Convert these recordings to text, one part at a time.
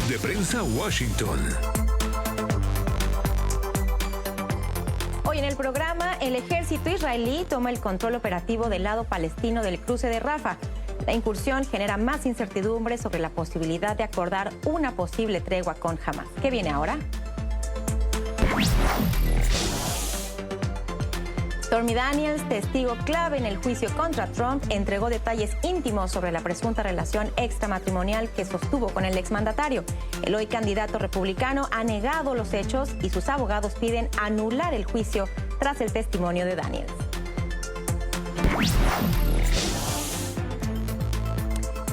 de Prensa Washington. Hoy en el programa, el ejército israelí toma el control operativo del lado palestino del cruce de Rafah. La incursión genera más incertidumbre sobre la posibilidad de acordar una posible tregua con Hamás. ¿Qué viene ahora? Stormy Daniels, testigo clave en el juicio contra Trump, entregó detalles íntimos sobre la presunta relación extramatrimonial que sostuvo con el exmandatario. El hoy candidato republicano ha negado los hechos y sus abogados piden anular el juicio tras el testimonio de Daniels.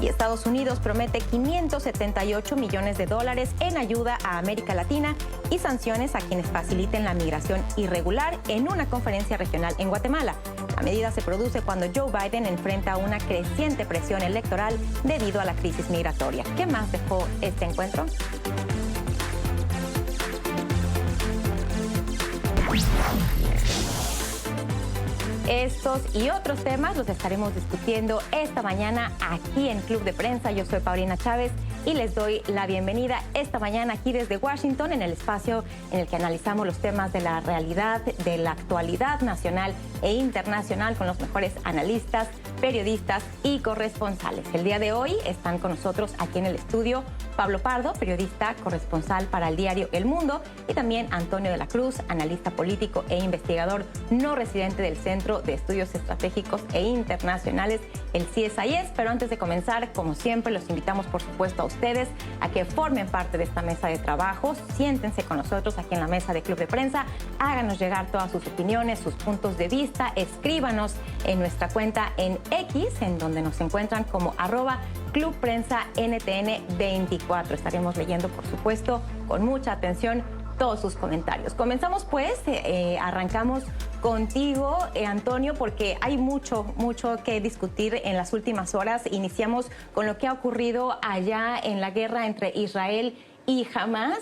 Y Estados Unidos promete 578 millones de dólares en ayuda a América Latina y sanciones a quienes faciliten la migración irregular en una conferencia regional en Guatemala. La medida se produce cuando Joe Biden enfrenta una creciente presión electoral debido a la crisis migratoria. ¿Qué más dejó este encuentro? Estos y otros temas los estaremos discutiendo esta mañana aquí en Club de Prensa. Yo soy Paulina Chávez y les doy la bienvenida esta mañana aquí desde Washington, en el espacio en el que analizamos los temas de la realidad, de la actualidad nacional e internacional con los mejores analistas, periodistas y corresponsales. El día de hoy están con nosotros aquí en el estudio Pablo Pardo, periodista corresponsal para el diario El Mundo, y también Antonio de la Cruz, analista político e investigador no residente del Centro de Estudios Estratégicos e Internacionales, el CSIS. Pero antes de comenzar, como siempre, los invitamos, por supuesto, a ustedes a que formen parte de esta mesa de trabajo. Siéntense con nosotros aquí en la mesa de Club de Prensa, háganos llegar todas sus opiniones, sus puntos de vista, escríbanos en nuestra cuenta en X, en donde nos encuentran como @ClubPrensaNTN24. Estaremos leyendo, por supuesto, con mucha atención todos sus comentarios. Comenzamos pues, arrancamos contigo, Antonio, porque hay mucho que discutir en las últimas horas. Iniciamos con lo que ha ocurrido allá en la guerra entre Israel y Hamás.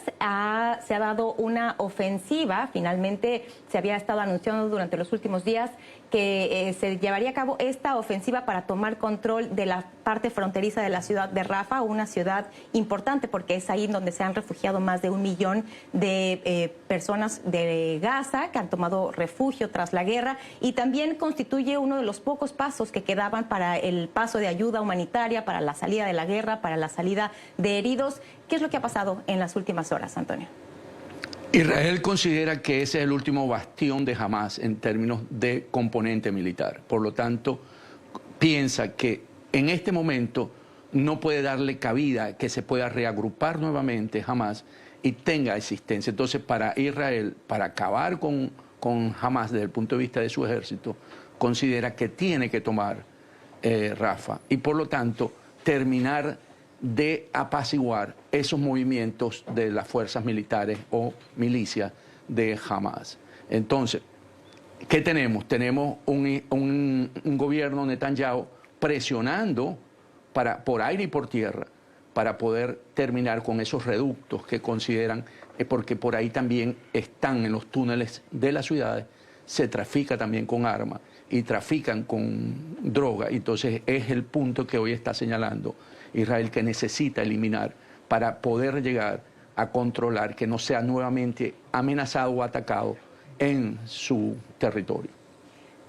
Se ha dado una ofensiva. Finalmente se había estado anunciando durante los últimos días que se llevaría a cabo esta ofensiva para tomar control de la parte fronteriza de la ciudad de Rafah, una ciudad importante porque es ahí donde se han refugiado más de 1 millón de personas de Gaza que han tomado refugio tras la guerra, y también constituye uno de los pocos pasos que quedaban para el paso de ayuda humanitaria, para la salida de la guerra, para la salida de heridos. ¿Qué es lo que ha pasado en las últimas horas, Antonio? Israel considera que ese es el último bastión de Hamás en términos de componente militar. Por lo tanto, piensa que en este momento no puede darle cabida que se pueda reagrupar nuevamente Hamás y tenga existencia. Entonces, para Israel, para acabar con Hamás desde el punto de vista de su ejército, considera que tiene que tomar Rafah y, por lo tanto, terminar de apaciguar esos movimientos de las fuerzas militares o milicias de Hamás. Entonces, ¿qué tenemos? Tenemos un gobierno Netanyahu presionando por aire y por tierra para poder terminar con esos reductos que consideran, porque por ahí también están en los túneles de las ciudades, se trafica también con armas y trafican con droga. Entonces es el punto que hoy está señalando Israel, que necesita eliminar para poder llegar a controlar que no sea nuevamente amenazado o atacado en su territorio.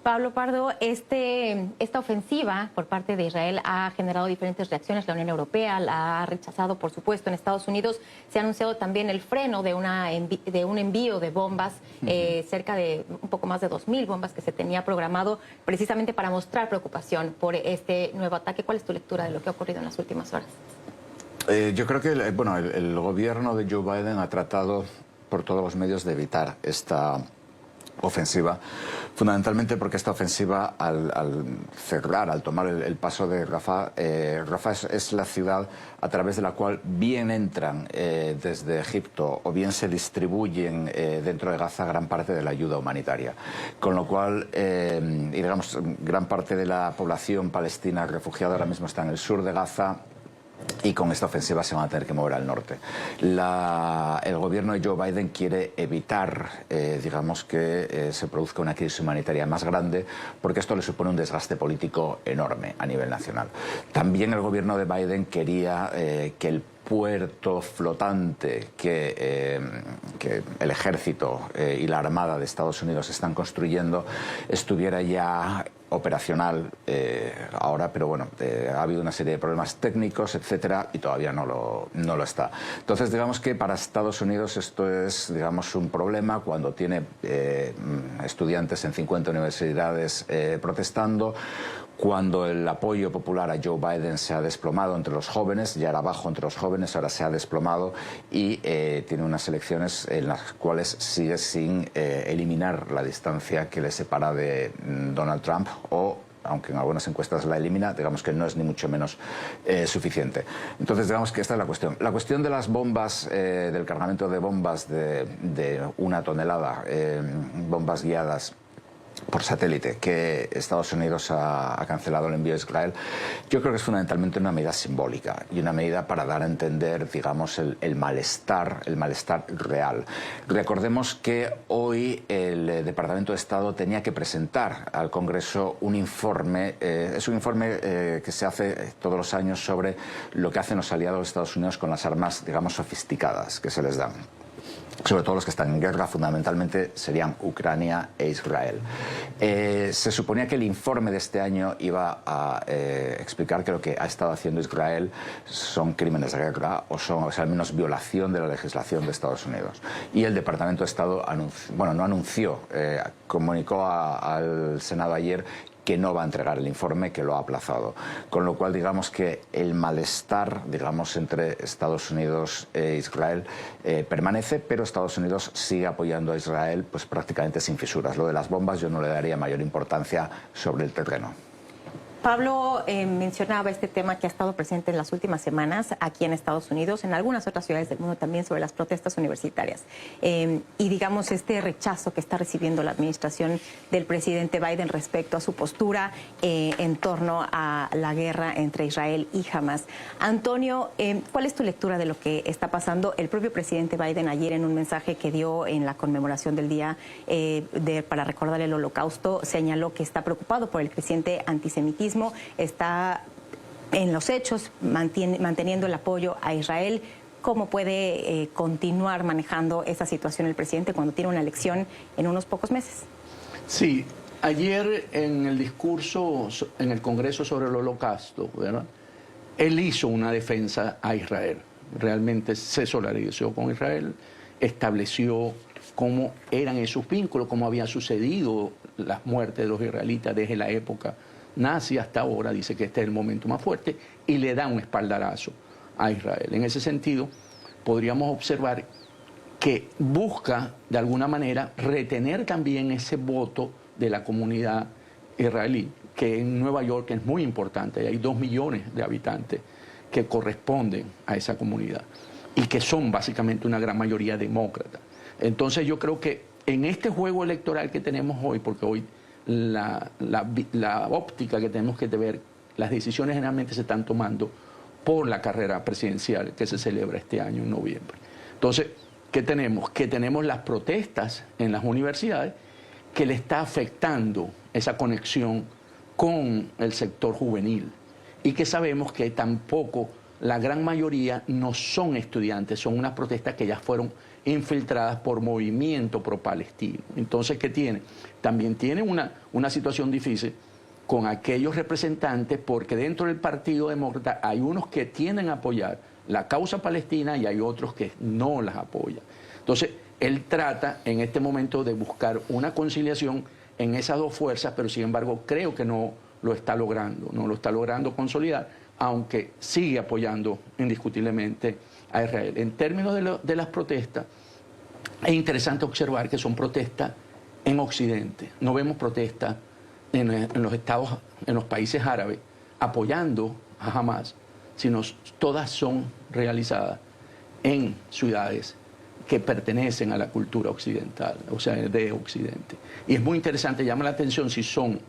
Pablo Pardo, esta ofensiva por parte de Israel ha generado diferentes reacciones. La Unión Europea la ha rechazado, por supuesto. En Estados Unidos se ha anunciado también el freno de un envío de bombas, cerca de un poco más de 2.000 bombas que se tenía programado precisamente para mostrar preocupación por este nuevo ataque. ¿Cuál es tu lectura de lo que ha ocurrido en las últimas horas? Yo creo que el gobierno de Joe Biden ha tratado por todos los medios de evitar esta ofensiva, fundamentalmente porque esta ofensiva, al tomar el paso de Rafah, Rafah es la ciudad a través de la cual bien entran desde Egipto o bien se distribuyen dentro de Gaza gran parte de la ayuda humanitaria. Con lo cual, digamos, gran parte de la población palestina refugiada ahora mismo está en el sur de Gaza, y con esta ofensiva se van a tener que mover al norte. El gobierno de Joe Biden quiere evitar, digamos, que se produzca una crisis humanitaria más grande, porque esto le supone un desgaste político enorme a nivel nacional. También el gobierno de Biden quería que el puerto flotante que el ejército y la armada de Estados Unidos están construyendo estuviera ya operacional ahora, pero bueno, ha habido una serie de problemas técnicos, etcétera, y todavía no lo está. Entonces, digamos que para Estados Unidos esto es, digamos, un problema cuando tiene estudiantes en 50 universidades protestando, cuando el apoyo popular a Joe Biden se ha desplomado entre los jóvenes, ya era bajo entre los jóvenes, ahora se ha desplomado y tiene unas elecciones en las cuales sigue sin eliminar la distancia que le separa de Donald Trump, o aunque en algunas encuestas la elimina, digamos que no es ni mucho menos suficiente. Entonces, digamos que esta es la cuestión. La cuestión de las bombas, del cargamento de bombas de 1 tonelada, bombas guiadas por satélite, que Estados Unidos ha cancelado el envío a Israel, yo creo que es fundamentalmente una medida simbólica y una medida para dar a entender, digamos, el malestar real. Recordemos que hoy el Departamento de Estado tenía que presentar al Congreso un informe, es un informe que se hace todos los años sobre lo que hacen los aliados de Estados Unidos con las armas, digamos, sofisticadas que se les dan. Sobre todo los que están en guerra, fundamentalmente serían Ucrania e Israel. Se suponía que el informe de este año iba a explicar que lo que ha estado haciendo Israel son crímenes de guerra o sea, al menos violación de la legislación de Estados Unidos. Y el Departamento de Estado comunicó al Senado ayer que no va a entregar el informe, que lo ha aplazado. Con lo cual, digamos que el malestar, digamos, entre Estados Unidos e Israel permanece, pero Estados Unidos sigue apoyando a Israel pues prácticamente sin fisuras. Lo de las bombas yo no le daría mayor importancia sobre el terreno. Pablo mencionaba este tema que ha estado presente en las últimas semanas aquí en Estados Unidos, en algunas otras ciudades del mundo también, sobre las protestas universitarias. Y digamos este rechazo que está recibiendo la administración del presidente Biden respecto a su postura en torno a la guerra entre Israel y Hamas. Antonio, ¿cuál es tu lectura de lo que está pasando? El propio presidente Biden ayer, en un mensaje que dio en la conmemoración del día para recordar el Holocausto, señaló que está preocupado por el creciente antisemitismo, está en los hechos manteniendo el apoyo a Israel. ¿Cómo puede continuar manejando esa situación el presidente cuando tiene una elección en unos pocos meses? Sí, ayer en el discurso en el Congreso sobre el Holocausto, ¿verdad?, él hizo una defensa a Israel. Realmente se solidarizó con Israel, estableció cómo eran esos vínculos, cómo había sucedido las muertes de los israelitas desde la época nazi hasta ahora. Dice que este es el momento más fuerte y le da un espaldarazo a Israel. En ese sentido, podríamos observar que busca de alguna manera retener también ese voto de la comunidad israelí, que en Nueva York es muy importante. Hay 2 millones de habitantes que corresponden a esa comunidad y que son básicamente una gran mayoría demócratas. Entonces yo creo que en este juego electoral que tenemos hoy, porque hoy la óptica que tenemos que ver, las decisiones generalmente se están tomando por la carrera presidencial que se celebra este año en noviembre. Entonces, ¿qué tenemos? Que tenemos las protestas en las universidades que le está afectando esa conexión con el sector juvenil y que sabemos que tampoco la gran mayoría no son estudiantes, son unas protestas que ya fueron infiltradas por movimiento pro-palestino. Entonces, ¿qué tiene? También tiene una situación difícil con aquellos representantes, porque dentro del Partido Demócrata hay unos que tienden a apoyar la causa palestina y hay otros que no las apoyan. Entonces, él trata en este momento de buscar una conciliación en esas dos fuerzas, pero sin embargo creo que no lo está logrando consolidar, aunque sigue apoyando indiscutiblemente a Israel. En términos de las protestas, es interesante observar que son protestas en Occidente. No vemos protestas en los países árabes apoyando a Hamas, sino todas son realizadas en ciudades que pertenecen a la cultura occidental, o sea, de Occidente. Y es muy interesante, llama la atención si son,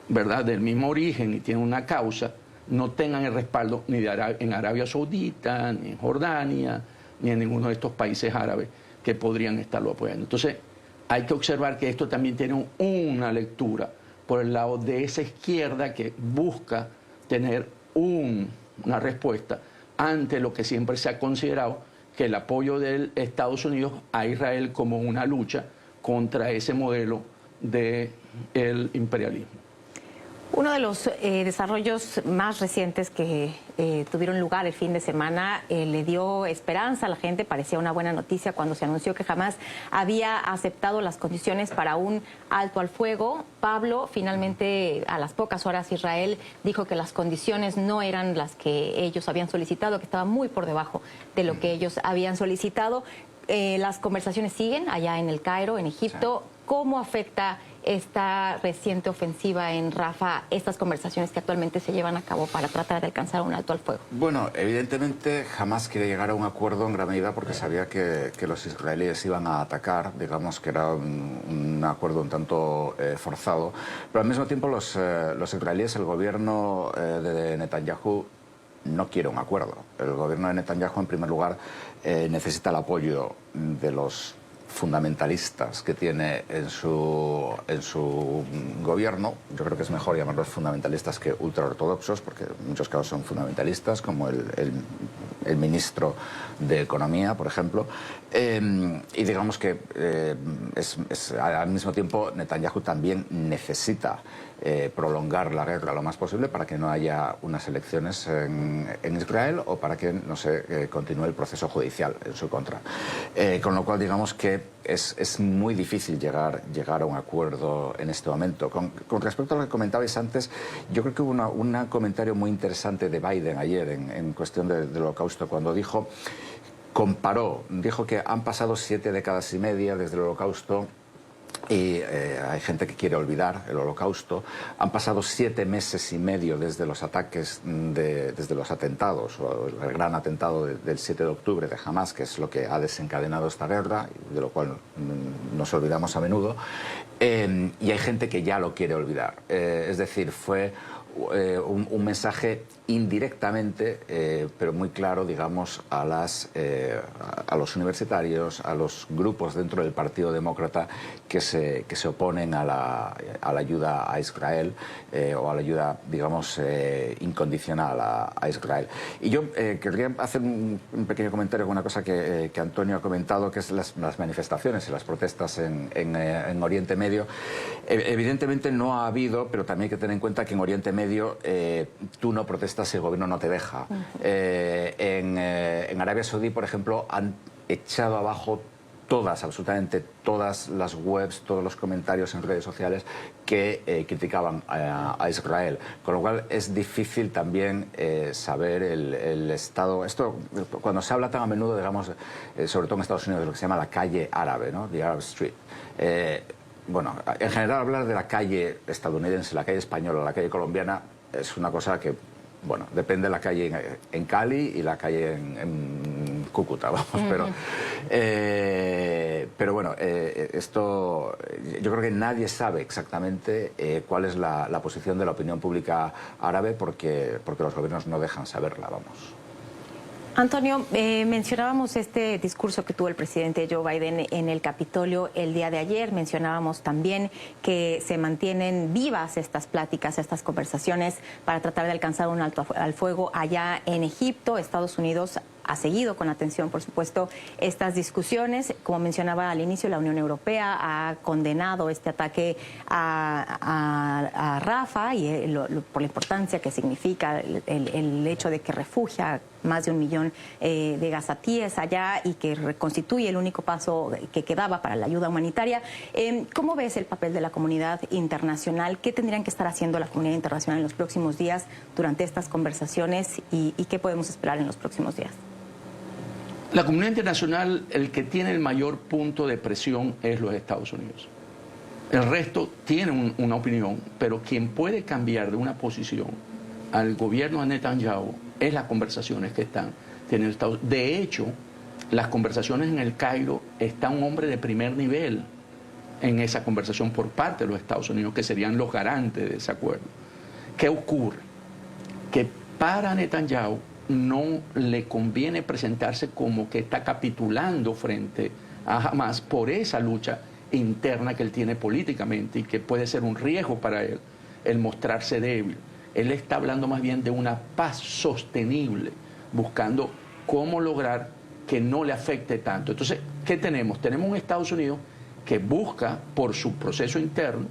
¿verdad?, del mismo origen y tienen una causa, no tengan el respaldo ni en Arabia Saudita, ni en Jordania, ni en ninguno de estos países árabes que podrían estarlo apoyando. Entonces, hay que observar que esto también tiene una lectura por el lado de esa izquierda que busca tener una respuesta ante lo que siempre se ha considerado que el apoyo de Estados Unidos a Israel como una lucha contra ese modelo del imperialismo. Uno de los desarrollos más recientes que tuvieron lugar el fin de semana le dio esperanza a la gente, parecía una buena noticia cuando se anunció que Hamás había aceptado las condiciones para un alto al fuego. Pablo, finalmente a las pocas horas Israel dijo que las condiciones no eran las que ellos habían solicitado, que estaban muy por debajo de lo que ellos habían solicitado. Las conversaciones siguen allá en el Cairo, en Egipto. ¿Cómo afecta esta reciente ofensiva en Rafah, estas conversaciones que actualmente se llevan a cabo para tratar de alcanzar un alto al fuego? Bueno, evidentemente jamás quiere llegar a un acuerdo en gran medida porque sabía que los israelíes iban a atacar, digamos que era un acuerdo un tanto forzado, pero al mismo tiempo los israelíes, el gobierno de Netanyahu no quiere un acuerdo. El gobierno de Netanyahu, en primer lugar, necesita el apoyo de los fundamentalistas que tiene en su gobierno. Yo creo que es mejor llamarlos fundamentalistas que ultraortodoxos, porque en muchos casos son fundamentalistas, como el ministro de Economía, por ejemplo. Y digamos que al mismo tiempo Netanyahu también necesita prolongar la guerra lo más posible para que no haya unas elecciones en Israel o para que no se continúe el proceso judicial en su contra. Con lo cual, digamos que es muy difícil llegar a un acuerdo en este momento. Con respecto a lo que comentabais antes, yo creo que hubo un comentario muy interesante de Biden ayer en cuestión del Holocausto, cuando dijo que han pasado 7 décadas y media desde el Holocausto. Y hay gente que quiere olvidar el Holocausto. Han pasado 7 meses y medio desde los ataques, desde los atentados, o el gran atentado del 7 de octubre de Hamás, que es lo que ha desencadenado esta guerra, de lo cual nos olvidamos a menudo. Y hay gente que ya lo quiere olvidar. Es decir, fue un mensaje indirectamente, pero muy claro, digamos, a los universitarios, a los grupos dentro del Partido Demócrata que se oponen a la ayuda a Israel o a la ayuda, digamos, incondicional a Israel. Y yo querría hacer un pequeño comentario con una cosa que Antonio ha comentado, que es las manifestaciones y las protestas en Oriente Medio. Evidentemente no ha habido, pero también hay que tener en cuenta que en Oriente Medio tú no protestas si el gobierno no te deja. En Arabia Saudí, por ejemplo, han echado abajo absolutamente todas las webs, todos los comentarios en redes sociales que criticaban a Israel. Con lo cual es difícil también saber el estado. Esto, cuando se habla tan a menudo, digamos, sobre todo en Estados Unidos, de lo que se llama la calle árabe, ¿no? The Arab Street. Bueno, en general hablar de la calle estadounidense, la calle española, la calle colombiana, es una cosa que, bueno, depende de la calle en Cali y la calle en Cúcuta, vamos, pero bueno, esto, yo creo que nadie sabe exactamente cuál es la posición de la opinión pública árabe porque los gobiernos no dejan saberla, vamos. Antonio, mencionábamos este discurso que tuvo el presidente Joe Biden en el Capitolio el día de ayer. Mencionábamos también que se mantienen vivas estas pláticas, estas conversaciones para tratar de alcanzar un alto al fuego allá en Egipto. Estados Unidos ha seguido con atención, por supuesto, estas discusiones. Como mencionaba al inicio, la Unión Europea ha condenado este ataque a Rafah y por la importancia que significa el hecho de que refugia más de 1 millón de gazatíes allá y que constituye el único paso que quedaba para la ayuda humanitaria. ¿Cómo ves el papel de la comunidad internacional? ¿Qué tendrían que estar haciendo la comunidad internacional en los próximos días durante estas conversaciones y qué podemos esperar en los próximos días? La comunidad internacional, el que tiene el mayor punto de presión es los Estados Unidos. El resto tiene una opinión, pero quien puede cambiar de una posición al gobierno de Netanyahu es las conversaciones que están teniendo Estados Unidos. De hecho, las conversaciones en el Cairo, está un hombre de primer nivel en esa conversación por parte de los Estados Unidos, que serían los garantes de ese acuerdo. ¿Qué ocurre? que para Netanyahu no le conviene presentarse como que está capitulando frente a Hamas por esa lucha interna que él tiene políticamente y que puede ser un riesgo para él el mostrarse débil. Él está hablando más bien de una paz sostenible, buscando cómo lograr que no le afecte tanto. Entonces, ¿qué tenemos? Tenemos un Estados Unidos que busca, por su proceso interno,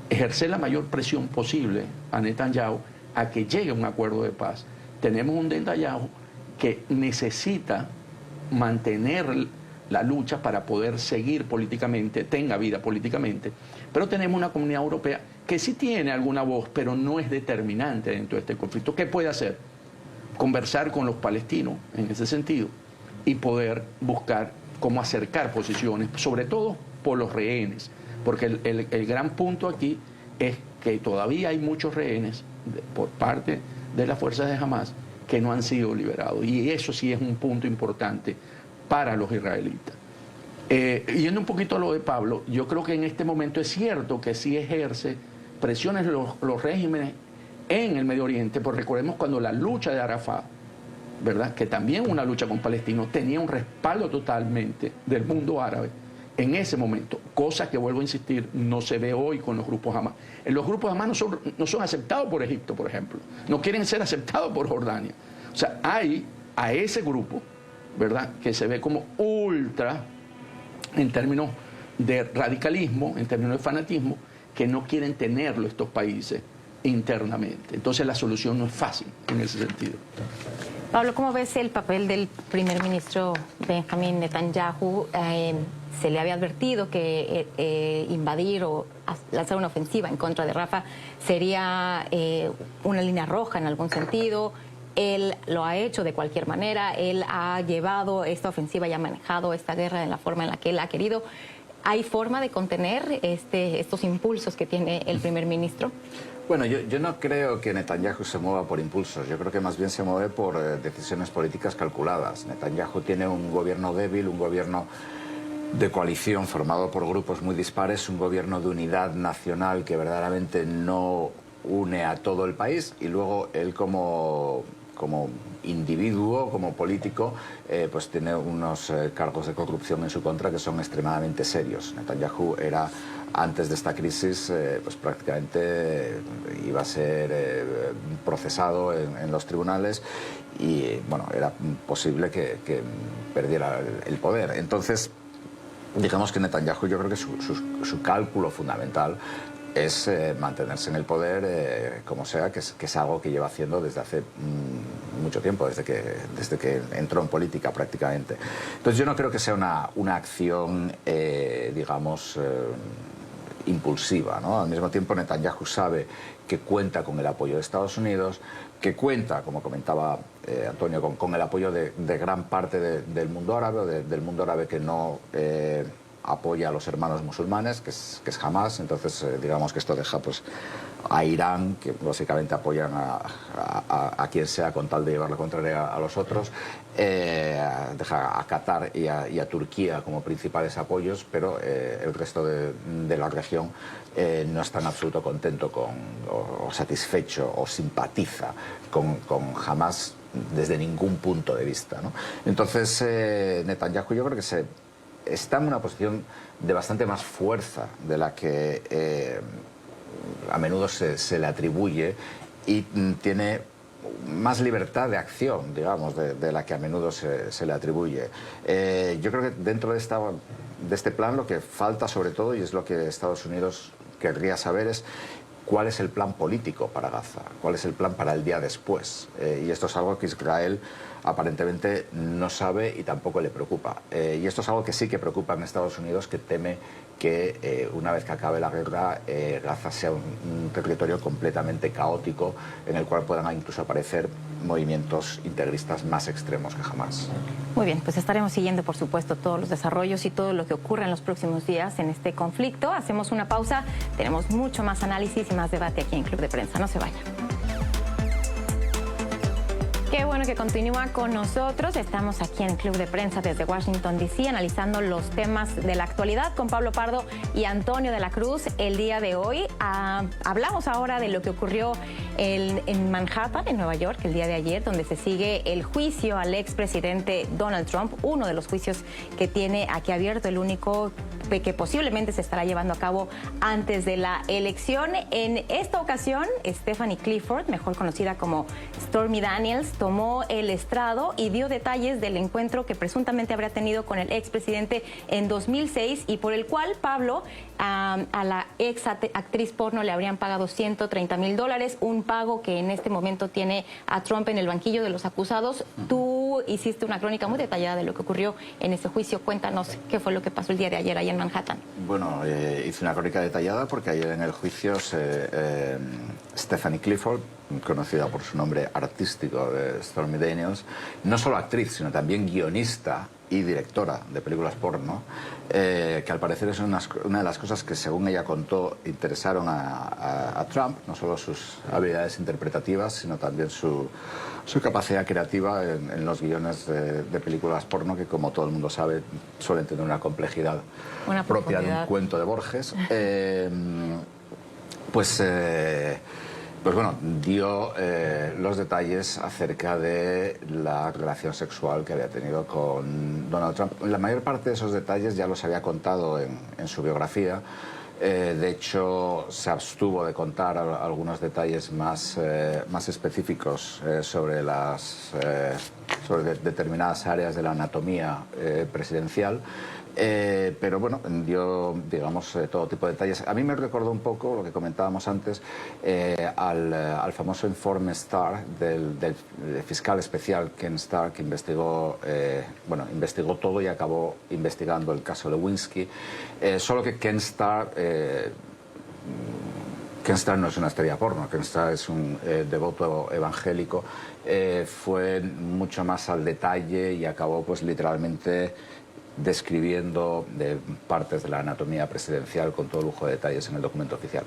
ejercer la mayor presión posible a Netanyahu a que llegue a un acuerdo de paz. Tenemos un Netanyahu que necesita mantener la lucha para poder seguir políticamente, tenga vida políticamente, pero tenemos una comunidad europea que sí tiene alguna voz, pero no es determinante dentro de este conflicto. ¿Qué puede hacer? Conversar con los palestinos en ese sentido y poder buscar cómo acercar posiciones, sobre todo por los rehenes, porque el gran punto aquí es que todavía hay muchos rehenes por parte de las fuerzas de Hamas que no han sido liberados, y eso sí es un punto importante para los israelitas. Yendo un poquito a lo de Pablo, yo creo que en este momento es cierto que sí ejerce presiones los regímenes en el Medio Oriente, porque recordemos cuando la lucha de Arafat, ¿verdad?, que también una lucha con palestinos, tenía un respaldo totalmente del mundo árabe en ese momento, cosa que, vuelvo a insistir, no se ve hoy con los grupos Hamas. Los grupos Hamas no son aceptados por Egipto, por ejemplo, no quieren ser aceptados por Jordania. O sea, hay a ese grupo, ¿verdad?, que se ve como ultra en términos de radicalismo, en términos de fanatismo, que no quieren tenerlo estos países internamente. Entonces la solución no es fácil en ese sentido. Pablo, ¿cómo ves el papel del primer ministro Benjamín Netanyahu? Se le había advertido que invadir o lanzar una ofensiva en contra de Rafah sería una línea roja en algún sentido. Él lo ha hecho de cualquier manera, él ha llevado esta ofensiva y ha manejado esta guerra de la forma en la que él ha querido. ¿Hay forma de contener estos impulsos que tiene el primer ministro? Bueno, yo no creo que Netanyahu se mueva por impulsos, yo creo que más bien se mueve por decisiones políticas calculadas. Netanyahu tiene un gobierno débil, un gobierno de coalición formado por grupos muy dispares, un gobierno de unidad nacional que verdaderamente no une a todo el país, y luego él como individuo, como político, pues tiene unos cargos de corrupción en su contra que son extremadamente serios. Netanyahu era, antes de esta crisis, pues prácticamente iba a ser procesado en los tribunales y, bueno, era posible que perdiera el poder. Entonces, digamos que Netanyahu, yo creo que su cálculo fundamental es mantenerse en el poder como sea, que es algo que lleva haciendo desde hace mucho tiempo, desde que entró en política prácticamente. Entonces yo no creo que sea una acción, digamos, impulsiva, ¿no? Al mismo tiempo Netanyahu sabe que cuenta con el apoyo de Estados Unidos, que cuenta, como comentaba Antonio, con el apoyo de gran parte del mundo árabe, o del mundo árabe que no apoya a los hermanos musulmanes, que es Hamas. Entonces digamos que esto deja pues a Irán, que básicamente apoyan a quien sea con tal de llevar la contraria a los otros, deja a Qatar y a Turquía como principales apoyos, pero el resto de la región no está en absoluto contento o satisfecho o simpatiza con Hamas desde ningún punto de vista, ¿no? Entonces Netanyahu, yo creo que está en una posición de bastante más fuerza de la que a menudo se le atribuye, y tiene más libertad de acción, digamos, de la que a menudo se le atribuye. Yo creo que dentro de este plan lo que falta sobre todo, y es lo que Estados Unidos querría saber, es cuál es el plan político para Gaza, cuál es el plan para el día después. Y esto es algo que Israel aparentemente no sabe y tampoco le preocupa. Y esto es algo que sí que preocupa en Estados Unidos, que teme que una vez que acabe la guerra, Gaza sea un territorio completamente caótico en el cual puedan incluso aparecer movimientos integristas más extremos que jamás. Muy bien, pues estaremos siguiendo, por supuesto, todos los desarrollos y todo lo que ocurra en los próximos días en este conflicto. Hacemos una pausa, tenemos mucho más análisis y más debate aquí en Club de Prensa. No se vayan. Qué bueno que continúa con nosotros. Estamos aquí en el Club de Prensa desde Washington, D.C., analizando los temas de la actualidad con Pablo Pardo y Antonio de la Cruz. El día de hoy hablamos ahora de lo que ocurrió en Manhattan, en Nueva York, el día de ayer, donde se sigue el juicio al expresidente Donald Trump, uno de los juicios que tiene aquí abierto, el único que posiblemente se estará llevando a cabo antes de la elección. En esta ocasión, Stephanie Clifford, mejor conocida como Stormy Daniels, tomó el estrado y dio detalles del encuentro que presuntamente habría tenido con el expresidente en 2006 y por el cual Pablo a la ex actriz porno le habrían pagado $130,000, un pago que en este momento tiene a Trump en el banquillo de los acusados. Tú hiciste una crónica muy detallada de lo que ocurrió en ese juicio. Cuéntanos qué fue lo que pasó el día de ayer allá en Manhattan. Bueno, hice una crónica detallada porque ayer en el juicio Stephanie Clifford, conocida por su nombre artístico de Stormy Daniels, no solo actriz, sino también guionista y directora de películas porno, que al parecer es una de las cosas que, según ella contó, interesaron a Trump, no solo sus habilidades interpretativas, sino también su capacidad creativa en los guiones de películas porno, que, como todo el mundo sabe, suelen tener una complejidad propia de un cuento de Borges. Pues bueno, dio los detalles acerca de la relación sexual que había tenido con Donald Trump. La mayor parte de esos detalles ya los había contado en su biografía. De hecho, se abstuvo de contar algunos detalles más específicos sobre determinadas áreas de la anatomía presidencial. Pero bueno, dio, digamos, todo tipo de detalles. A mí me recordó un poco lo que comentábamos antes al famoso informe Starr del fiscal especial Ken Starr, que investigó todo y acabó investigando el caso Lewinsky. Solo que Ken Starr no es una estrella porno. Ken Starr es un devoto evangélico. Fue mucho más al detalle y acabó, pues, literalmente describiendo partes de la anatomía presidencial con todo lujo de detalles en el documento oficial.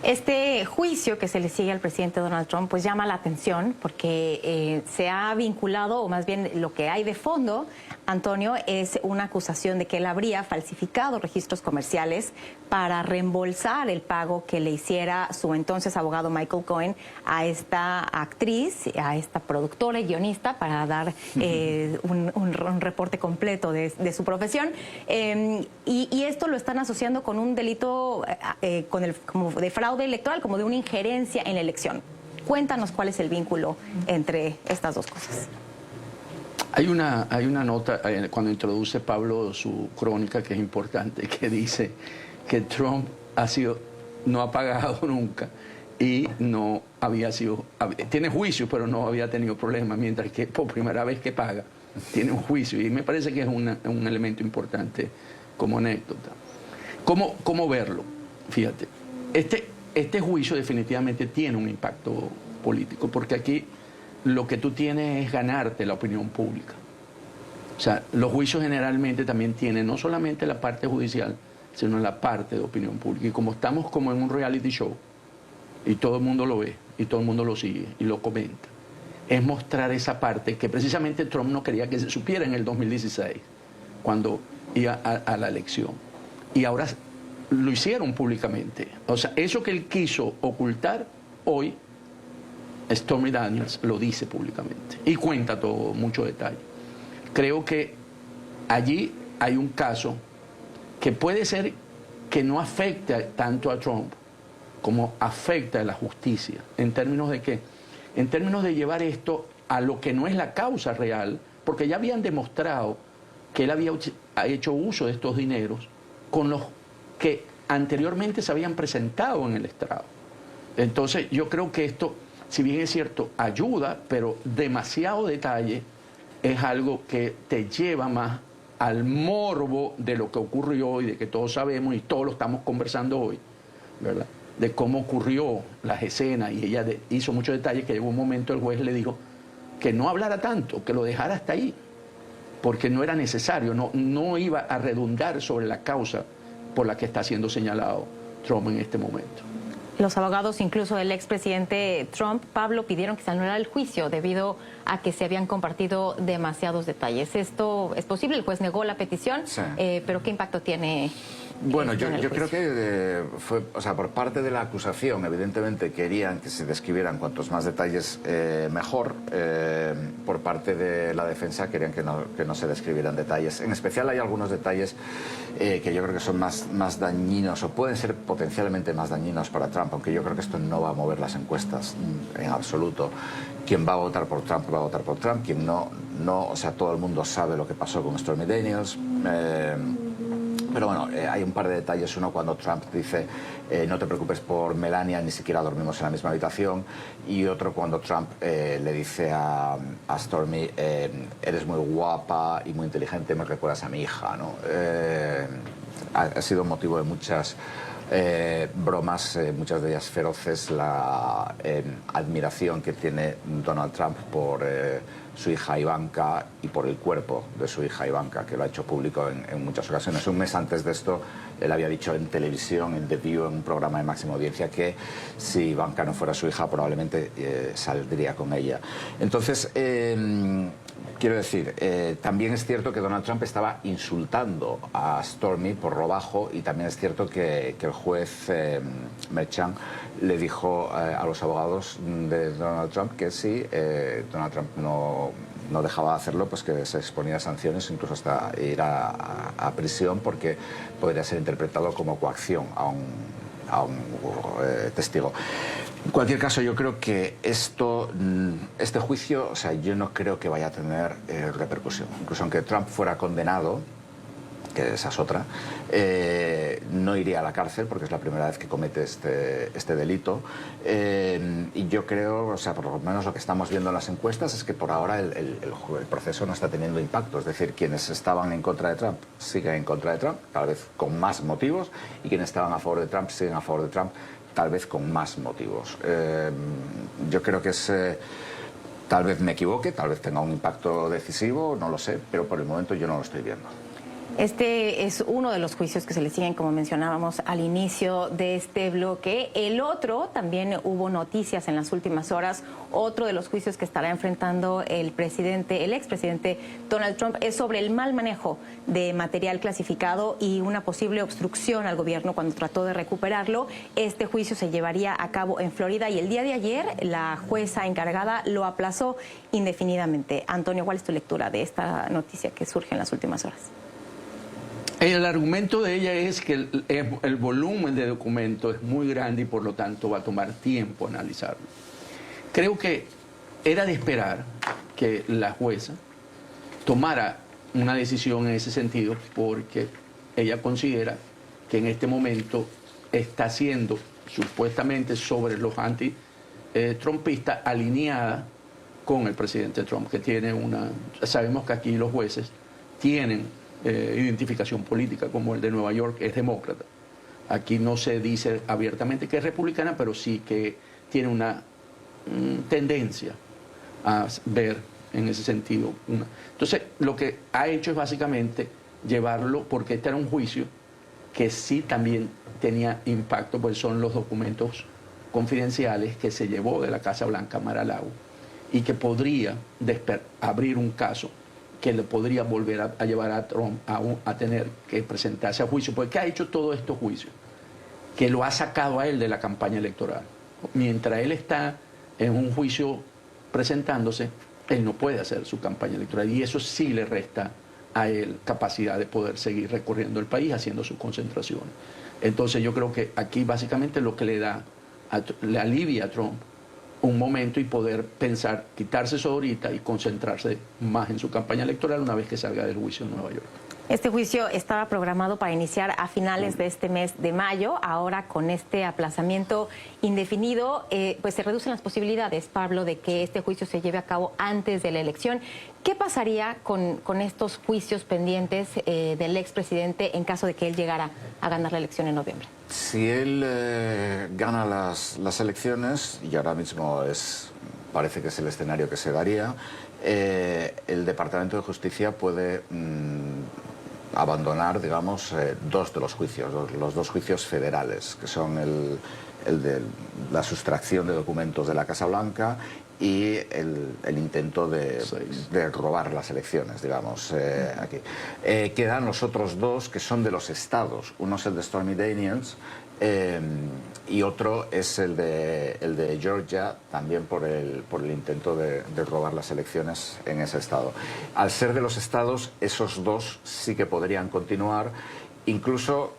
Este juicio que se le sigue al presidente Donald Trump pues llama la atención porque se ha vinculado, o más bien lo que hay de fondo, Antonio, es una acusación de que él habría falsificado registros comerciales para reembolsar el pago que le hiciera su entonces abogado Michael Cohen a esta actriz, a esta productora y guionista, para dar un reporte completo de su profesión. Y esto lo están asociando con un delito como de fraude electoral, como de una injerencia en la elección. Cuéntanos cuál es el vínculo entre estas dos cosas. Hay una nota cuando introduce Pablo su crónica, que es importante, que dice que Trump no ha pagado nunca y no había sido, tiene juicio, pero no había tenido problemas, mientras que por primera vez que paga tiene un juicio, y me parece que es un elemento importante como anécdota. ¿Cómo verlo? Fíjate, este juicio definitivamente tiene un impacto político, porque aquí lo que tú tienes es ganarte la opinión pública. O sea, los juicios generalmente también tienen no solamente la parte judicial, sino la parte de opinión pública. Y como estamos como en un reality show, y todo el mundo lo ve, y todo el mundo lo sigue, y lo comenta, es mostrar esa parte que precisamente Trump no quería que se supiera en el 2016, cuando iba a la elección. Y ahora lo hicieron públicamente. O sea, eso que él quiso ocultar, hoy Stormy Daniels lo dice públicamente y cuenta todo, mucho detalle. Creo que allí hay un caso que puede ser que no afecte tanto a Trump como afecta a la justicia. ¿En términos de qué? En términos de llevar esto a lo que no es la causa real, porque ya habían demostrado que él había hecho uso de estos dineros con los que anteriormente se habían presentado en el estrado. Entonces yo creo que esto, si bien es cierto, ayuda, pero demasiado detalle es algo que te lleva más al morbo de lo que ocurrió y de que todos sabemos y todos lo estamos conversando hoy, ¿verdad? De cómo ocurrió las escenas, y ella hizo muchos detalles que llegó un momento el juez le dijo que no hablara tanto, que lo dejara hasta ahí, porque no era necesario, no iba a redundar sobre la causa por la que está siendo señalado Trump en este momento. Los abogados, incluso del expresidente Trump, Pablo, pidieron que se anulara el juicio debido a que se habían compartido demasiados detalles. ¿Esto es posible? El juez negó la petición, sí. Pero ¿qué impacto tiene? Bueno, yo creo que fue, o sea, por parte de la acusación, evidentemente querían que se describieran cuantos más detalles mejor. Por parte de la defensa querían que no se describieran detalles. En especial hay algunos detalles que yo creo que son más dañinos o pueden ser potencialmente más dañinos para Trump, aunque yo creo que esto no va a mover las encuestas en absoluto. Quien va a votar por Trump va a votar por Trump, quien no, o sea, todo el mundo sabe lo que pasó con Stormy Daniels. Pero bueno, hay un par de detalles. Uno, cuando Trump dice no te preocupes por Melania, ni siquiera dormimos en la misma habitación. Y otro, cuando Trump le dice a Stormy eres muy guapa y muy inteligente, me recuerdas a mi hija, ¿no? Ha sido motivo de muchas bromas, muchas de ellas feroces, la admiración que tiene Donald Trump por su hija Ivanka y por el cuerpo de su hija Ivanka, que lo ha hecho público en muchas ocasiones. Un mes antes de esto, él había dicho en televisión, en The View, en un programa de máxima audiencia, que si Ivanka no fuera su hija, probablemente saldría con ella. Entonces, quiero decir, también es cierto que Donald Trump estaba insultando a Stormy por lo bajo, y también es cierto que el juez Merchan le dijo a los abogados de Donald Trump que si Donald Trump no dejaba de hacerlo, pues que se exponía a sanciones, incluso hasta ir a prisión, porque podría ser interpretado como coacción a un testigo. En cualquier caso, yo creo que este juicio, o sea, yo no creo que vaya a tener repercusión. Incluso aunque Trump fuera condenado, que esa es otra, no iría a la cárcel porque es la primera vez que comete este delito. Y yo creo, o sea, por lo menos lo que estamos viendo en las encuestas es que por ahora el proceso no está teniendo impacto. Es decir, quienes estaban en contra de Trump siguen en contra de Trump, tal vez con más motivos, y quienes estaban a favor de Trump siguen a favor de Trump, tal vez con más motivos. Yo creo que tal vez me equivoque, tal vez tenga un impacto decisivo, no lo sé, pero por el momento yo no lo estoy viendo. Este es uno de los juicios que se le siguen, como mencionábamos al inicio de este bloque. El otro, también hubo noticias en las últimas horas, otro de los juicios que estará enfrentando el expresidente Donald Trump es sobre el mal manejo de material clasificado y una posible obstrucción al gobierno cuando trató de recuperarlo. Este juicio se llevaría a cabo en Florida y el día de ayer la jueza encargada lo aplazó indefinidamente. Antonio, ¿cuál es tu lectura de esta noticia que surge en las últimas horas? El argumento de ella es que el volumen de documentos es muy grande y por lo tanto va a tomar tiempo analizarlo. Creo que era de esperar que la jueza tomara una decisión en ese sentido, porque ella considera que en este momento está siendo supuestamente sobre los anti-trumpistas alineada con el presidente Trump, que tiene sabemos que aquí los jueces tienen identificación política, como el de Nueva York es demócrata. Aquí no se dice abiertamente que es republicana, pero sí que tiene una tendencia a ver en ese sentido. Entonces, lo que ha hecho es básicamente llevarlo, porque este era un juicio que sí también tenía impacto, pues son los documentos confidenciales que se llevó de la Casa Blanca a Mar-a-Lago y que podría abrir un caso que le podría volver a llevar a Trump a tener que presentarse a juicio. Porque ha hecho todos estos juicios, que lo ha sacado a él de la campaña electoral. Mientras él está en un juicio presentándose, él no puede hacer su campaña electoral. Y eso sí le resta a él capacidad de poder seguir recorriendo el país haciendo sus concentraciones. Entonces yo creo que aquí básicamente lo que le alivia a Trump un momento y poder pensar, quitarse eso ahorita y concentrarse más en su campaña electoral una vez que salga del juicio en Nueva York. Este juicio estaba programado para iniciar a finales de este mes de mayo. Ahora, con este aplazamiento indefinido, pues se reducen las posibilidades, Pablo, de que este juicio se lleve a cabo antes de la elección. ¿Qué pasaría con estos juicios pendientes del expresidente en caso de que él llegara a ganar la elección en noviembre? Si él gana las elecciones, y ahora mismo parece que es el escenario que se daría, el Departamento de Justicia puede abandonar, digamos, dos de los juicios, los dos juicios federales, que son la sustracción de documentos de la Casa Blanca y el intento de robar las elecciones, digamos, aquí. Quedan los otros dos, que son de los estados. Uno es el de Stormy Daniels y otro es el de Georgia, también por el intento de robar las elecciones en ese estado. Al ser de los estados, esos dos sí que podrían continuar. Incluso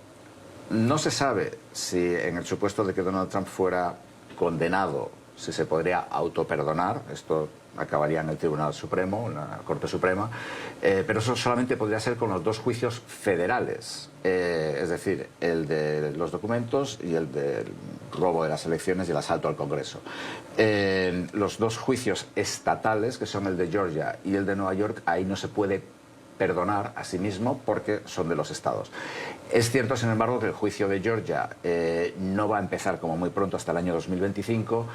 no se sabe si, en el supuesto de que Donald Trump fuera condenado, si se podría autoperdonar. Esto acabaría en el Tribunal Supremo, en la Corte Suprema, pero eso solamente podría ser con los dos juicios federales, es decir, el de los documentos y el del robo de las elecciones y el asalto al Congreso. Los dos juicios estatales, que son el de Georgia y el de Nueva York, ahí no se puede perdonar a sí mismo porque son de los estados. Es cierto, sin embargo, que el juicio de Georgia no va a empezar como muy pronto, hasta el año 2025,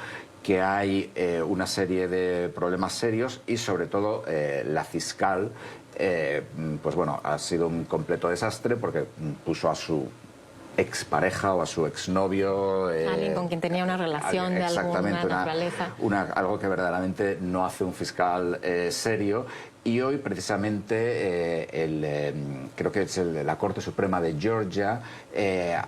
que hay una serie de problemas serios y sobre todo la fiscal, pues bueno, ha sido un completo desastre porque puso a su expareja o a su exnovio. Alguien con quien tenía una relación de alguna naturaleza. Algo que verdaderamente no hace un fiscal serio. Y hoy, precisamente, creo que es la Corte Suprema de Georgia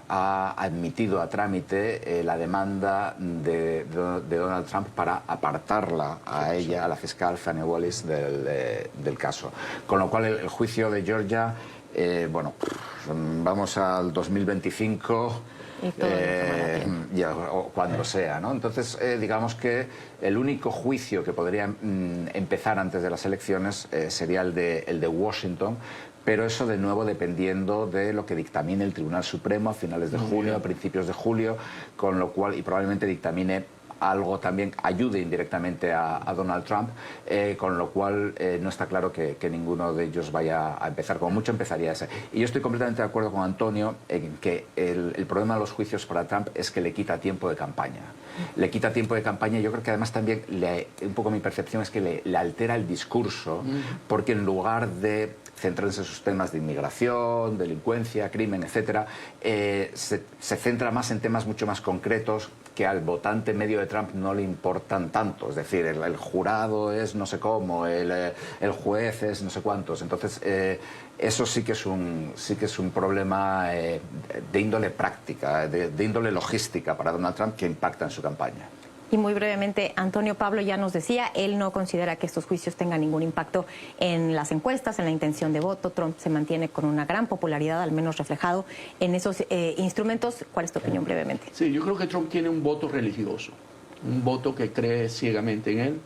ha admitido a trámite la demanda de Donald Trump para apartarla a ella, a la fiscal Fani Willis, del caso. Con lo cual, el juicio de Georgia, bueno, vamos al 2025... o cuando sea, ¿no? Entonces, digamos que el único juicio que podría empezar antes de las elecciones sería el de Washington, pero eso de nuevo dependiendo de lo que dictamine el Tribunal Supremo a finales de junio, a principios de julio, con lo cual, y probablemente dictamine algo también, ayude indirectamente a Donald Trump, con lo cual no está claro que ninguno de ellos vaya a empezar. Como mucho empezaría ese. Y yo estoy completamente de acuerdo con Antonio en que el problema de los juicios para Trump es que le quita tiempo de campaña. Le quita tiempo de campaña y yo creo que además también, un poco mi percepción es que le altera el discurso, porque en lugar de centrarse en sus temas de inmigración, delincuencia, crimen, etcétera, se centra más en temas mucho más concretos que al votante medio de Trump no le importan tanto. Es decir, el jurado es no sé cómo, el juez es no sé cuántos. Entonces, eso sí que es un problema de índole práctica, de índole logística para Donald Trump, que impacta en su campaña. Y muy brevemente, Antonio Pablo ya nos decía, él no considera que estos juicios tengan ningún impacto en las encuestas, en la intención de voto. Trump se mantiene con una gran popularidad, al menos reflejado en esos instrumentos. ¿Cuál es tu opinión brevemente? Sí, yo creo que Trump tiene un voto religioso, un voto que cree ciegamente en él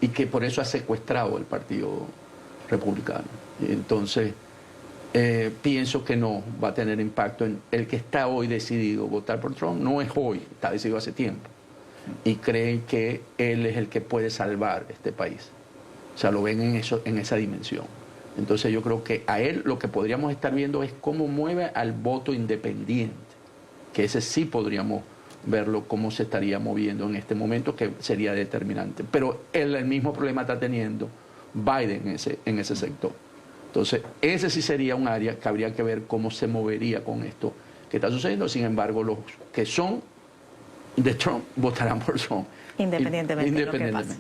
y que por eso ha secuestrado el Partido Republicano. Entonces, pienso que no va a tener impacto en el que está hoy decidido votar por Trump. No es hoy, está decidido hace tiempo. Y creen que él es el que puede salvar este país. O sea, lo ven en esa dimensión. Entonces yo creo que a él lo que podríamos estar viendo es cómo mueve al voto independiente, que ese sí podríamos verlo cómo se estaría moviendo en este momento, que sería determinante. Pero el mismo problema está teniendo Biden en ese sector. Entonces, ese sí sería un área que habría que ver cómo se movería con esto que está sucediendo. Sin embargo, los que son de Trump votarán por Trump. Independientemente de lo que pase.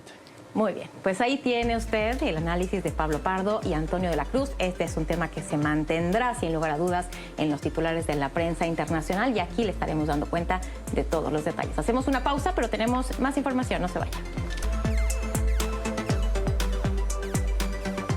Muy bien, pues ahí tiene usted el análisis de Pablo Pardo y Antonio de la Cruz. Este es un tema que se mantendrá sin lugar a dudas en los titulares de la prensa internacional y aquí le estaremos dando cuenta de todos los detalles. Hacemos una pausa, pero tenemos más información, no se vaya.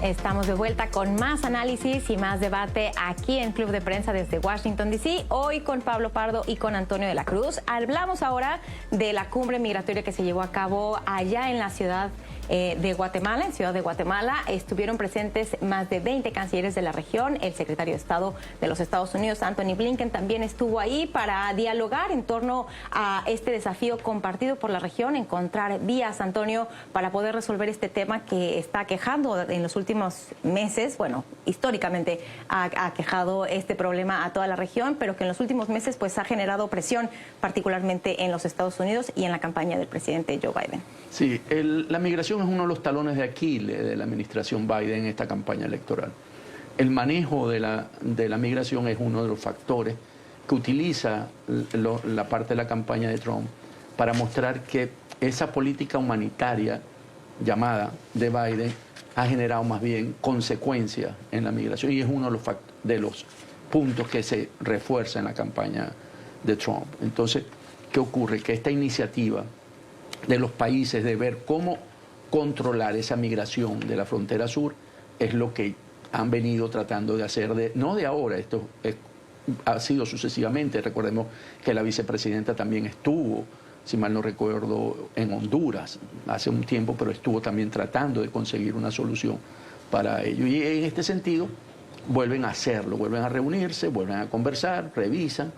Estamos de vuelta con más análisis y más debate aquí en Club de Prensa desde Washington, D.C. Hoy con Pablo Pardo y con Antonio de la Cruz. Hablamos ahora de la cumbre migratoria que se llevó a cabo allá en la ciudad de Guatemala, en Ciudad de Guatemala. Estuvieron presentes más de 20 cancilleres de la región. El secretario de Estado de los Estados Unidos, Anthony Blinken, también estuvo ahí para dialogar en torno a este desafío compartido por la región, encontrar vías, Antonio, para poder resolver este tema que está quejando en los últimos meses. Bueno, históricamente ha quejado este problema a toda la región, pero que en los últimos meses pues ha generado presión, particularmente en los Estados Unidos y en la campaña del presidente Joe Biden. Sí, la migración es uno de los talones de Aquiles de la administración Biden en esta campaña electoral. El manejo de la migración es uno de los factores que utiliza la parte de la campaña de Trump para mostrar que esa política humanitaria llamada de Biden ha generado más bien consecuencias en la migración, y es uno de los puntos que se refuerza en la campaña de Trump. Entonces, ¿qué ocurre? Que esta iniciativa de los países de ver cómo controlar esa migración de la frontera sur es lo que han venido tratando de hacer, no de ahora, ha sido sucesivamente. Recordemos que la vicepresidenta también estuvo, si mal no recuerdo, en Honduras hace un tiempo, pero estuvo también tratando de conseguir una solución para ello. Y en este sentido vuelven a hacerlo, vuelven a reunirse, vuelven a conversar, revisan,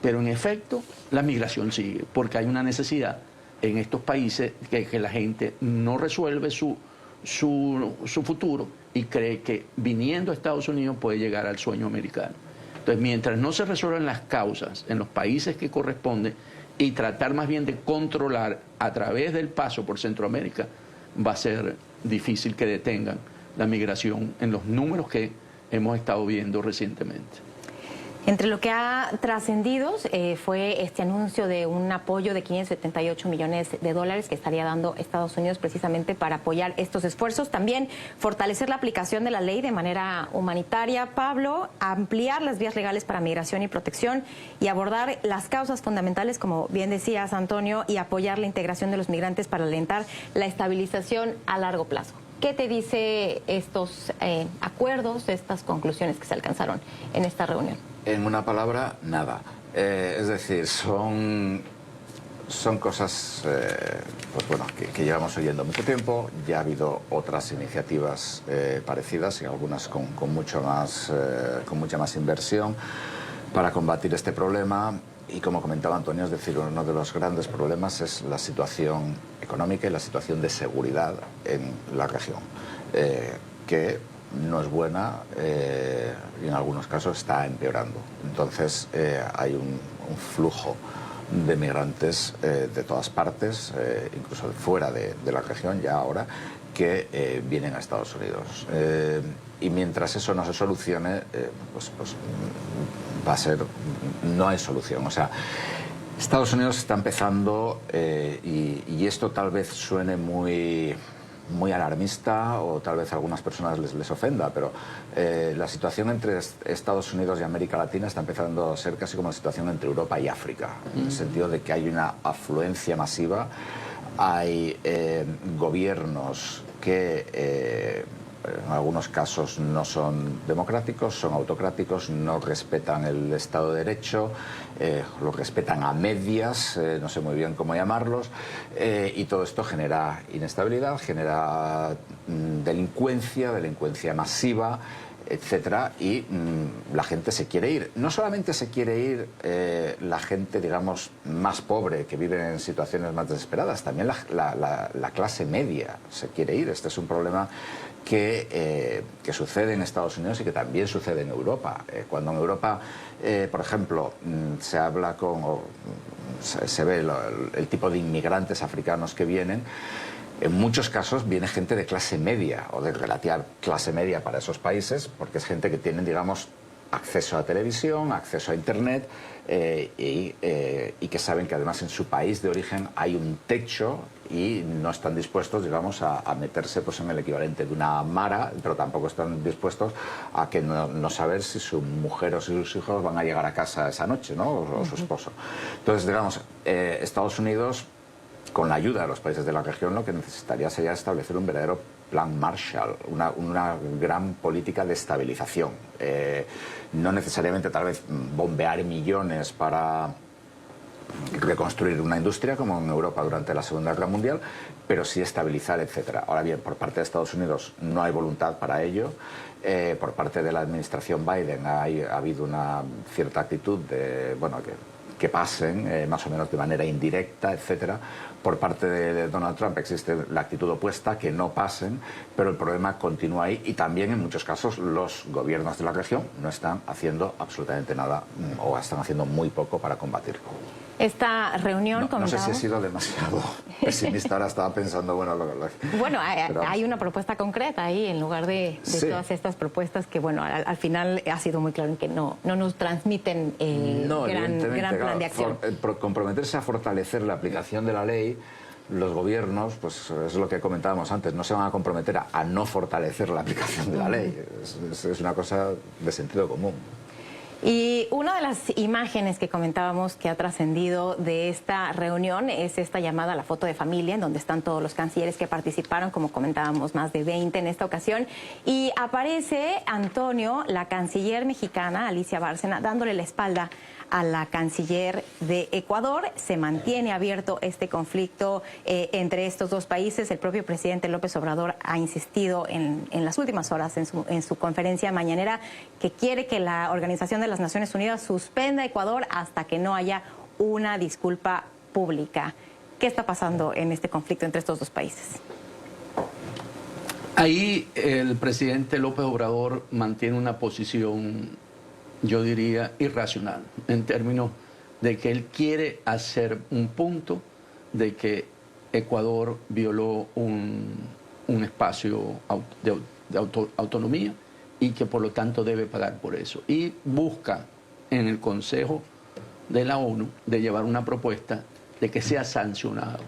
pero en efecto la migración sigue, porque hay una necesidad en estos países que la gente no resuelve su futuro y cree que viniendo a Estados Unidos puede llegar al sueño americano. Entonces, mientras no se resuelvan las causas en los países que corresponden y tratar más bien de controlar a través del paso por Centroamérica, va a ser difícil que detengan la migración en los números que hemos estado viendo recientemente. Entre lo que ha trascendido fue este anuncio de un apoyo de 578 millones de dólares que estaría dando Estados Unidos precisamente para apoyar estos esfuerzos. También fortalecer la aplicación de la ley de manera humanitaria, Pablo, ampliar las vías legales para migración y protección y abordar las causas fundamentales, como bien decías, Antonio, y apoyar la integración de los migrantes para alentar la estabilización a largo plazo. ¿Qué te dice estos acuerdos, estas conclusiones que se alcanzaron en esta reunión? En una palabra, nada. Es decir, son cosas pues bueno, que llevamos oyendo mucho tiempo. Ya ha habido otras iniciativas parecidas y algunas con mucha más inversión para combatir este problema. Y como comentaba Antonio, es decir, uno de los grandes problemas es la situación económica y la situación de seguridad en la región, que no es buena y en algunos casos está empeorando. Entonces hay un flujo de migrantes de todas partes, incluso de fuera de la región ya ahora, que vienen a Estados Unidos. Y mientras eso no se solucione, pues va a ser... no hay solución. O sea, Estados Unidos está empezando, y esto tal vez suene muy alarmista o tal vez a algunas personas les ofenda, pero la situación entre Estados Unidos y América Latina está empezando a ser casi como la situación entre Europa y África, en el sentido de que hay una afluencia masiva, hay gobiernos que en algunos casos no son democráticos, son autocráticos, no respetan el Estado de Derecho, lo respetan a medias, no sé muy bien cómo llamarlos, y todo esto genera inestabilidad, genera delincuencia masiva, etcétera, y la gente se quiere ir. No solamente se quiere ir la gente, digamos, más pobre, que vive en situaciones más desesperadas, también la clase media se quiere ir. Este es un problema que sucede en Estados Unidos y que también sucede en Europa. Cuando en Europa, por ejemplo, se habla se ve el tipo de inmigrantes africanos que vienen, en muchos casos viene gente de clase media o de relativa clase media para esos países, porque es gente que tiene, digamos, acceso a televisión, acceso a internet, y que saben que además en su país de origen hay un techo y no están dispuestos, digamos, a meterse pues en el equivalente de una mara, pero tampoco están dispuestos a que no saber si su mujer o si sus hijos van a llegar a casa esa noche, ¿no? O su esposo. Entonces, digamos, Estados Unidos, con la ayuda de los países de la región, lo que necesitaría sería establecer un verdadero plan Marshall, una gran política de estabilización. No necesariamente tal vez bombear millones para reconstruir una industria como en Europa durante la Segunda Guerra Mundial, pero sí estabilizar, etcétera. Ahora bien, por parte de Estados Unidos no hay voluntad para ello. Por parte de la administración Biden ha habido una cierta actitud de, bueno, que pasen, más o menos de manera indirecta, etcétera. Por parte de Donald Trump existe la actitud opuesta, que no pasen, pero el problema continúa ahí y también en muchos casos los gobiernos de la región no están haciendo absolutamente nada o están haciendo muy poco para combatirlo. Esta reunión, no sé si he sido demasiado pesimista, ahora estaba pensando, bueno... Bueno, pero... hay una propuesta concreta ahí, en lugar de sí. todas estas propuestas que, bueno, al final ha sido muy claro en que no nos transmiten gran plan de acción. Comprometerse a fortalecer la aplicación de la ley, los gobiernos, pues es lo que comentábamos antes, no se van a comprometer a no fortalecer la aplicación de la ley. Es una cosa de sentido común. Y una de las imágenes que comentábamos que ha trascendido de esta reunión es esta llamada a la foto de familia, en donde están todos los cancilleres que participaron, como comentábamos, más de 20 en esta ocasión. Y aparece Antonio, la canciller mexicana, Alicia Bárcena, dándole la espalda a la canciller de Ecuador. Se mantiene abierto este conflicto entre estos dos países. El propio presidente López Obrador ha insistido en las últimas horas en su conferencia mañanera que quiere que la Organización de las Naciones Unidas suspenda a Ecuador hasta que no haya una disculpa pública. ¿Qué está pasando en este conflicto entre estos dos países? Ahí el presidente López Obrador mantiene una posición, yo diría, irracional, en términos de que él quiere hacer un punto de que Ecuador violó un espacio de autonomía y que por lo tanto debe pagar por eso. Y busca en el Consejo de la ONU de llevar una propuesta de que sea sancionado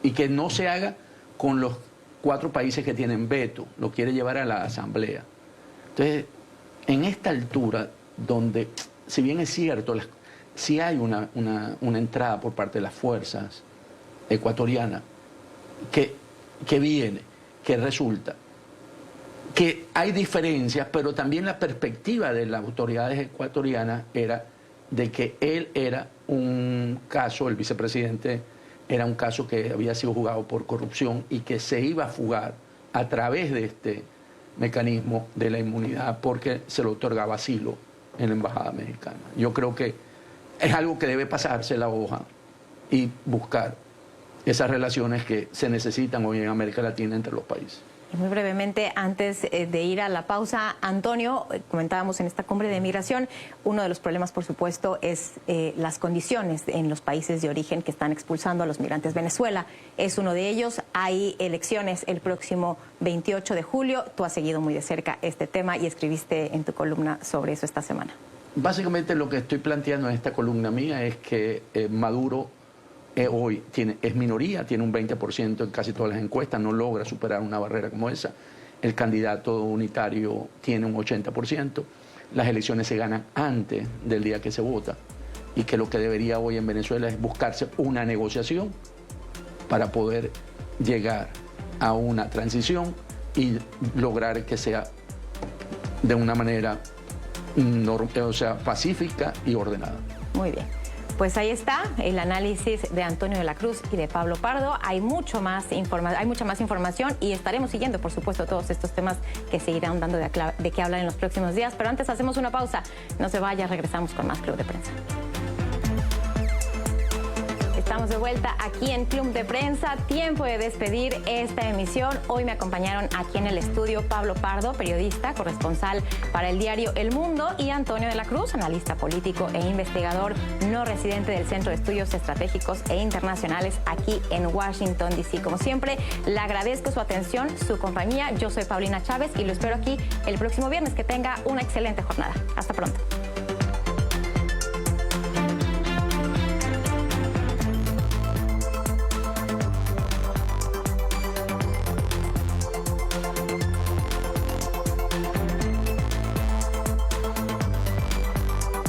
y que no se haga con los 4 países que tienen veto, lo quiere llevar a la Asamblea. Entonces, en esta altura, donde, si bien es cierto, si hay una entrada por parte de las fuerzas ecuatorianas que viene, que resulta que hay diferencias, pero también la perspectiva de las autoridades ecuatorianas era de que él era un caso, el vicepresidente era un caso que había sido juzgado por corrupción y que se iba a fugar a través de este mecanismo de la inmunidad porque se le otorgaba asilo en la embajada mexicana. Yo creo que es algo que debe pasarse la hoja y buscar esas relaciones que se necesitan hoy en América Latina entre los países. Y muy brevemente, antes de ir a la pausa, Antonio, comentábamos en esta cumbre de migración, uno de los problemas, por supuesto, es las condiciones en los países de origen que están expulsando a los migrantes. Venezuela es uno de ellos. Hay elecciones el próximo 28 de julio. Tú has seguido muy de cerca este tema y escribiste en tu columna sobre eso esta semana. Básicamente lo que estoy planteando en esta columna mía es que Maduro hoy es minoría, tiene un 20% en casi todas las encuestas, no logra superar una barrera como esa. El candidato unitario tiene un 80%. Las elecciones se ganan antes del día que se vota y que lo que debería hoy en Venezuela es buscarse una negociación para poder llegar a una transición y lograr que sea de una manera pacífica y ordenada. Muy bien. Pues ahí está el análisis de Antonio de la Cruz y de Pablo Pardo. Hay mucha más información y estaremos siguiendo, por supuesto, todos estos temas que seguirán dando de qué hablar en los próximos días. Pero antes hacemos una pausa. No se vaya, regresamos con más Club de Prensa. Estamos de vuelta aquí en Club de Prensa. Tiempo de despedir esta emisión. Hoy me acompañaron aquí en el estudio Pablo Pardo, periodista, corresponsal para el diario El Mundo, y Antonio de la Cruz, analista político e investigador no residente del Centro de Estudios Estratégicos e Internacionales aquí en Washington, D.C. Como siempre, le agradezco su atención, su compañía. Yo soy Paulina Chávez y lo espero aquí el próximo viernes. Que tenga una excelente jornada. Hasta pronto.